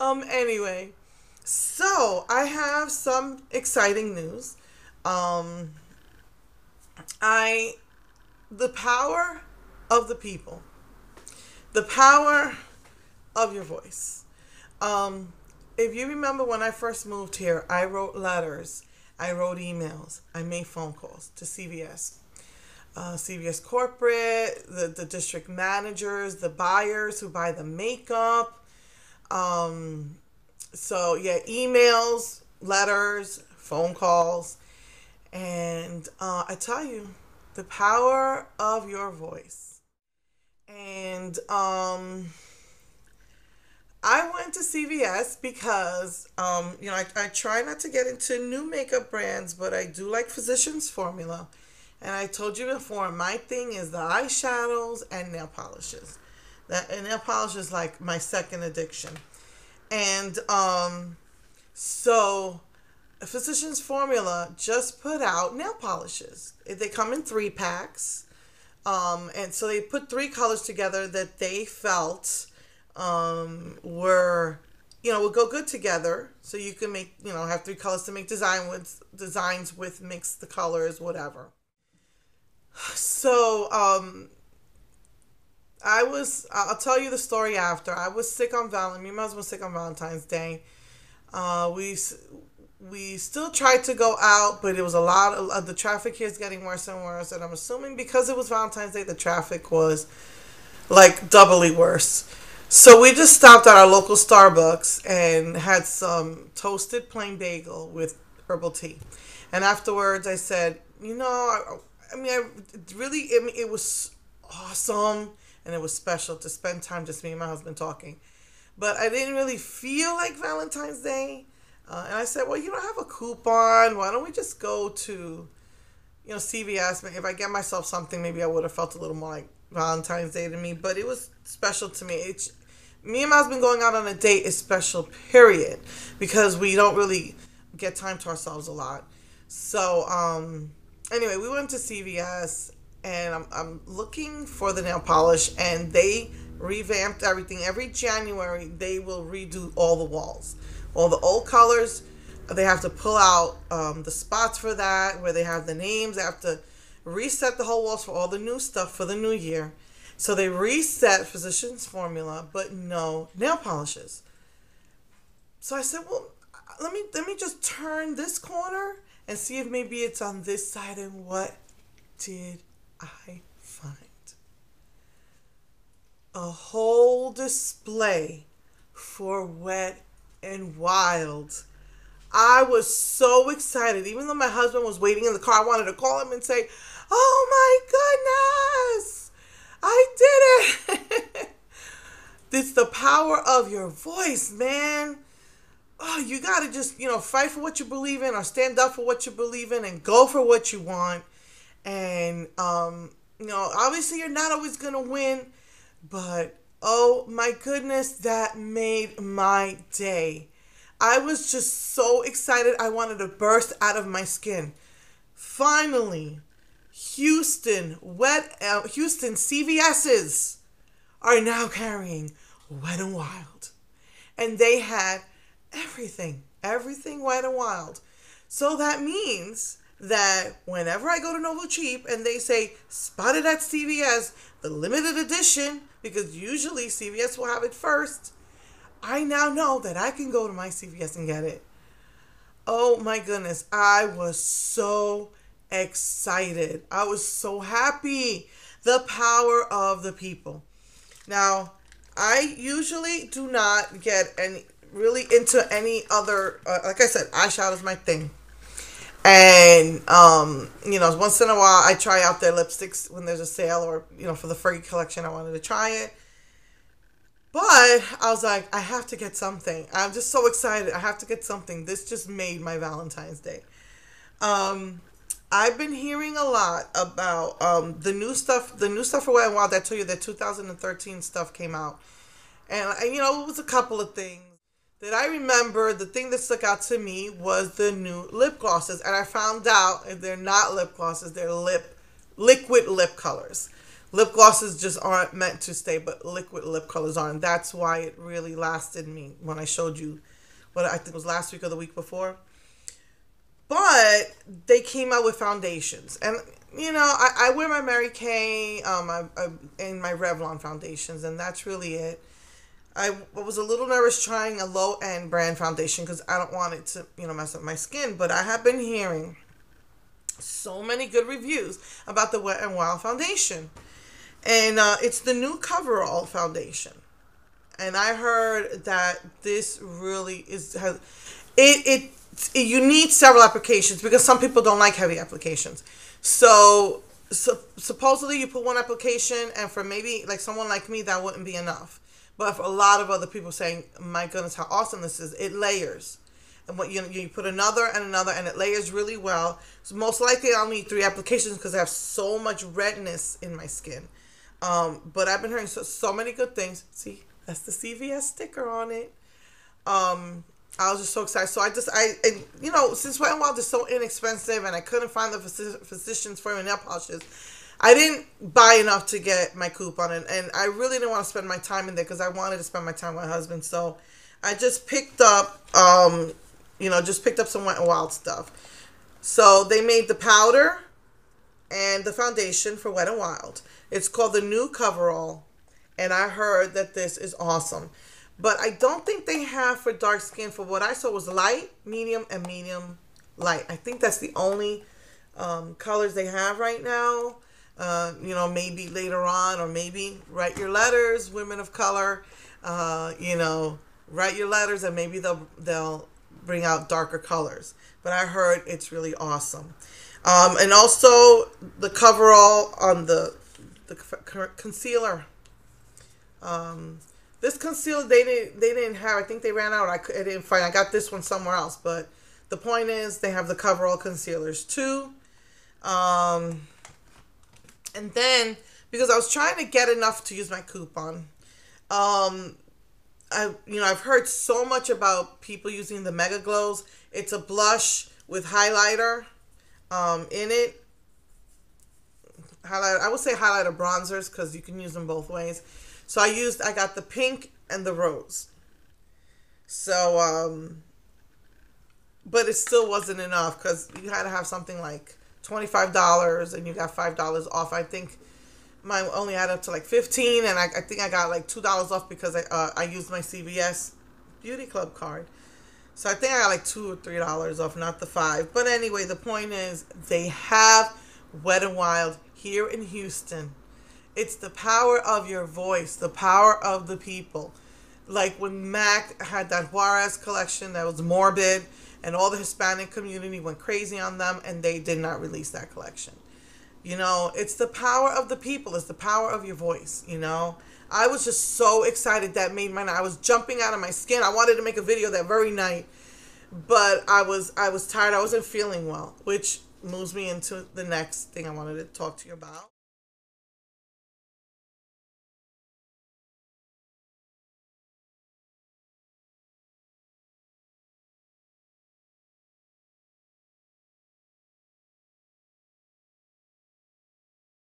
Anyway, so I have some exciting news. Um, I, the power of the people, the power of your voice. Um, if you remember when I first moved here, I wrote letters, I wrote emails, I made phone calls to CVS. CVS corporate, the district managers, the buyers who buy the makeup. Um, so yeah, emails, letters, phone calls, and I tell you, the power of your voice. And I went to CVS because I try not to get into new makeup brands, but I do like Physicians Formula. And I told you before, my thing is the eyeshadows and nail polishes. That and nail polish is like my second addiction. And so Physicians Formula just put out nail polishes. They come in 3 packs. And so they put 3 colors together that they felt were would go good together. So you can make have 3 colors to make designs with, mix the colors, whatever. So I'll tell you the story after. I was sick on Valentine's. Me and my husband was sick on Valentine's Day. We still tried to go out, but it was a lot of the traffic here is getting worse and worse. And I'm assuming because it was Valentine's Day, the traffic was like doubly worse. So we just stopped at our local Starbucks and had some toasted plain bagel with herbal tea. And afterwards, I said, it was awesome and it was special to spend time just me and my husband talking. But I didn't really feel like Valentine's Day. And I said, well, I have a coupon. Why don't we just go to, CVS? If I get myself something, maybe I would have felt a little more like Valentine's Day to me. But it was special to me. Me and my husband going out on a date is special, period. Because we don't really get time to ourselves a lot. So, anyway, we went to CVS. And I'm looking for the nail polish. And they revamped everything. Every January, they will redo all the walls. All the old colors, they have to pull out the spots for that, where they have the names. They have to reset the whole walls for all the new stuff for the new year. So they reset Physicians Formula, but no nail polishes. So I said, well, let me just turn this corner and see if maybe it's on this side. And what did I find? A whole display for Wet and Wild. I was so excited. Even though my husband was waiting in the car, I wanted to call him and say, oh my goodness, I did it. It's the power of your voice, man. Oh, you got to just, fight for what you believe in, or stand up for what you believe in, and go for what you want. And, obviously you're not always going to win, but oh my goodness, that made my day. I was just so excited. I wanted to burst out of my skin. Finally, Houston CVS's are now carrying Wet and Wild. And they had everything Wet and Wild. So that means that whenever I go to Novo Cheap and they say spotted at CVS, the limited edition, because usually CVS will have it first, I now know that I can go to my CVS and get it. Oh my goodness, I was so excited. I was so happy. The power of the people. Now, I usually do not get really into any other, like I said, eyeshadow is my thing. And, once in a while, I try out their lipsticks when there's a sale, or, for the Fergie collection, I wanted to try it. But I was like, I have to get something. I'm just so excited. I have to get something. This just made my Valentine's Day. I've been hearing a lot about the new stuff for Wet n Wild. I told you that 2013 stuff came out. And, it was a couple of things that I remember. The thing that stuck out to me was the new lip glosses. And I found out they're not lip glosses, they're liquid lip colors. Lip glosses just aren't meant to stay, but liquid lip colors are. And that's why it really lasted me when I showed you what I think was last week or the week before. But they came out with foundations. And, you know, I wear my Mary Kay and my Revlon foundations, and that's really it. I was a little nervous trying a low-end brand foundation because I don't want it to, you know, mess up my skin. But I have been hearing so many good reviews about the Wet n Wild foundation. And it's the new Coverall foundation. And I heard that this really you need several applications because some people don't like heavy applications. So supposedly you put one application, and for maybe like someone like me, that wouldn't be enough. But for a lot of other people saying, my goodness, how awesome this is, it layers. And what you put another and another, and it layers really well. So most likely I'll need 3 applications because I have so much redness in my skin. But I've been hearing so many good things. See, that's the CVS sticker on it. I was just so excited. So and, you know, since Wet n Wild is so inexpensive and I couldn't find the physicians for my nail polishes, I didn't buy enough to get my coupon. And I really didn't want to spend my time in there because I wanted to spend my time with my husband. So I just picked up, some Wet n Wild stuff. So they made the powder and the foundation for Wet n Wild. It's called the new Coverall. And I heard that this is awesome. But I don't think they have for dark skin. For what I saw was light, medium, and medium light. I think that's the only colors they have right now. You know, maybe later on, or maybe write your letters, women of color. You know, write your letters, and maybe they'll bring out darker colors. But I heard it's really awesome. And also the Coverall on the concealer. This concealer they didn't have. I think they ran out. I didn't find. I got this one somewhere else. But the point is, they have the Coverall concealers too. And then because I was trying to get enough to use my coupon, I've heard so much about people using the Mega Glows. It's a blush with highlighter in it. Highlighter. I would say highlighter bronzers because you can use them both ways. So I got the pink and the rose. So, but it still wasn't enough because you had to have something like $25 and you got $5 off. I think mine only added up to like $15, and I think I got like $2 off because I used my CVS Beauty Club card. So I think I got like $2 or $3 off, not the $5. But anyway, the point is they have Wet n Wild here in Houston. It's the power of your voice, the power of the people. Like when Mac had that Juarez collection that was morbid, and all the Hispanic community went crazy on them, and they did not release that collection. You know, it's the power of the people. It's the power of your voice, you know. I was just so excited that made my night. I was jumping out of my skin. I wanted to make a video that very night, but I was tired. I wasn't feeling well, which moves me into the next thing I wanted to talk to you about.